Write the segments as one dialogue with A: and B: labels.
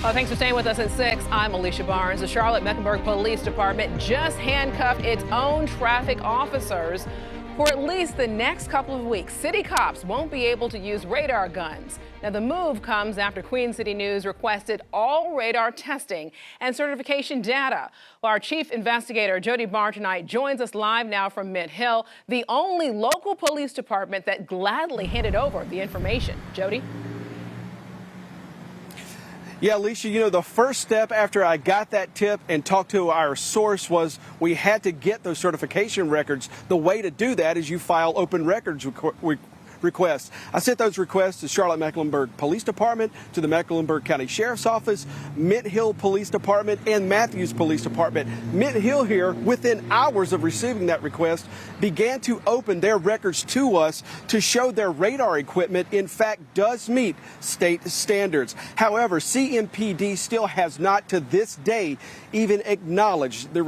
A: Thanks for staying with us at 6. I'm Alicia Barnes. The Charlotte-Mecklenburg Police Department just handcuffed its own traffic officers. For at least the next couple of weeks, city cops won't be able to use radar guns. Now, the move comes after Queen City News requested all radar testing and certification data. Well, our chief investigator, Jody Barr, tonight joins us live now from Mint Hill, the only local police department that gladly handed over the information. Jody?
B: Yeah, Alicia, you know, the first step after I got that tip and talked to our source was we had to get those certification records. The way to do that is you file open records requests. I sent those requests to Charlotte-Mecklenburg Police Department, to the Mecklenburg County Sheriff's Office, Mint Hill Police Department, and Matthews Police Department. Mint Hill here, within hours of receiving that request, began to open their records to us to show their radar equipment, in fact, does meet state standards. However, CMPD still has not to this day even acknowledged the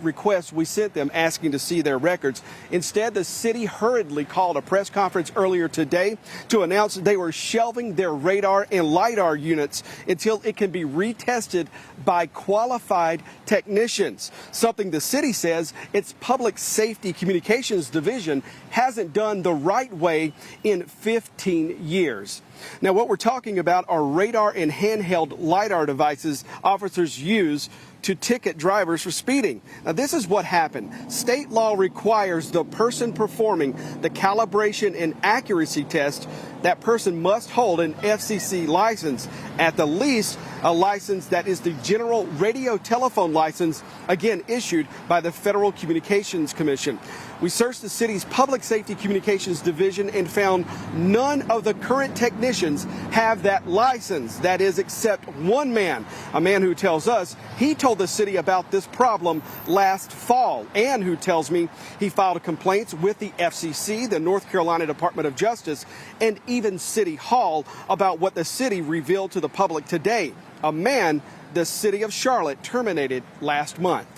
B: request we sent them asking to see their records. Instead, the city hurriedly called a press conference earlier today to announce they were shelving their radar and LiDAR units until it can be retested by qualified technicians, something the city says its public safety communications division hasn't done the right way in 15 years. Now, what we're talking about are radar and handheld LiDAR devices officers use to ticket drivers for speeding. Now, this is what happened. State law requires the person performing the calibration and accuracy test, that person must hold an FCC license, at the least a license that is the general radio telephone license, again issued by the Federal Communications Commission. We searched the city's public safety communications division and found none of the current technicians have that license. That is, except one man, a man who tells us he told the city about this problem last fall, and who tells me he filed complaints with the FCC, the North Carolina Department of Justice, and even City Hall about what the city revealed to the public today. A man the city of Charlotte terminated last month.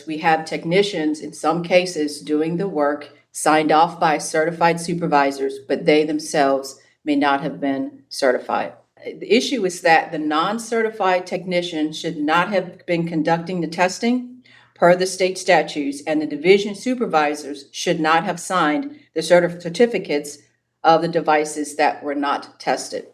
C: We have technicians in some cases doing the work signed off by certified supervisors, but they themselves may not have been certified. The issue is that the non-certified technician should not have been conducting the testing per the state statutes, and the division supervisors should not have signed the certificates of the devices that were not tested.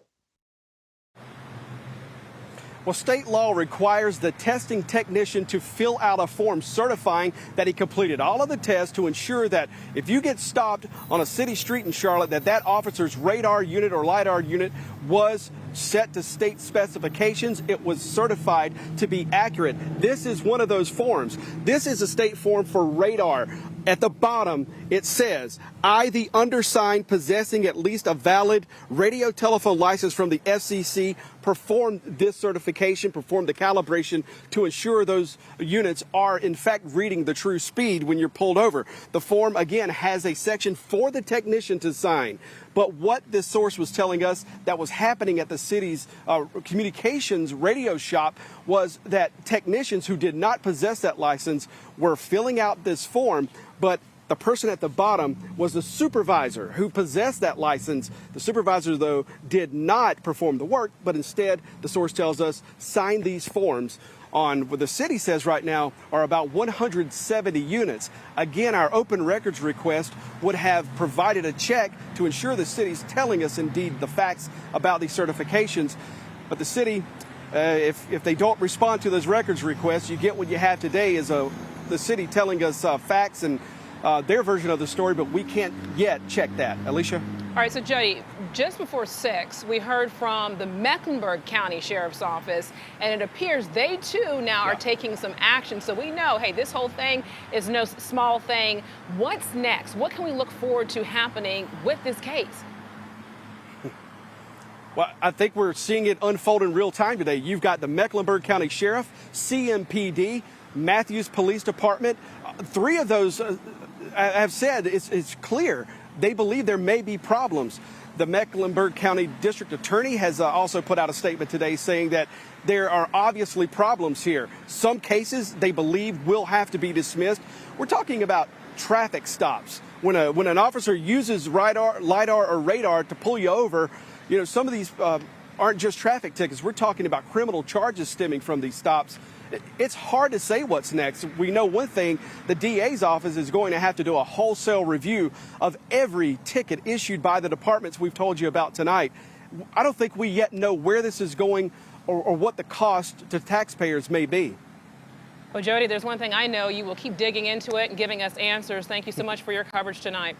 B: Well, state law requires the testing technician to fill out a form certifying that he completed all of the tests to ensure that if you get stopped on a city street in Charlotte, that officer's radar unit or LiDAR unit was set to state specifications. It was certified to be accurate. This is one of those forms. This is a state form for radar. At the bottom, it says, I, the undersigned, possessing at least a valid radio telephone license from the FCC, performed this certification, performed the calibration to ensure those units are, in fact, reading the true speed when you're pulled over. The form, again, has a section for the technician to sign. But what this source was telling us that was happening at the city's communications radio shop was that technicians who did not possess that license were filling out this form, but the person at the bottom was the supervisor who possessed that license. The supervisor, though, did not perform the work, but instead, the source tells us, signed these forms on what the city says right now are about 170 units. Again, our open records request would have provided a check to ensure the city's telling us indeed the facts about these certifications. But the city, if they don't respond to those records requests, you get what you have today is the city telling us facts and their version of the story, but we can't yet check that. Alicia?
A: All right, so Jody, just before 6, we heard from the Mecklenburg County Sheriff's Office, and it appears they too now are taking some action. So we know, hey, this whole thing is no small thing. What's next? What can we look forward to happening with this case?
B: Well, I think we're seeing it unfold in real time today. You've got the Mecklenburg County Sheriff, CMPD, Matthews Police Department. 3 of those have said it's clear they believe there may be problems. The Mecklenburg County District Attorney has also put out a statement today saying that there are obviously problems here. Some cases they believe will have to be dismissed. We're talking about traffic stops. When an officer uses LiDAR or radar to pull you over, you know, some of these aren't just traffic tickets. We're talking about criminal charges stemming from these stops. It's hard to say what's next. We know one thing, the DA's office is going to have to do a wholesale review of every ticket issued by the departments we've told you about tonight. I don't think we yet know where this is going or what the cost to taxpayers may be.
A: Well, Jody, there's one thing I know. You will keep digging into it and giving us answers. Thank you so much for your coverage tonight.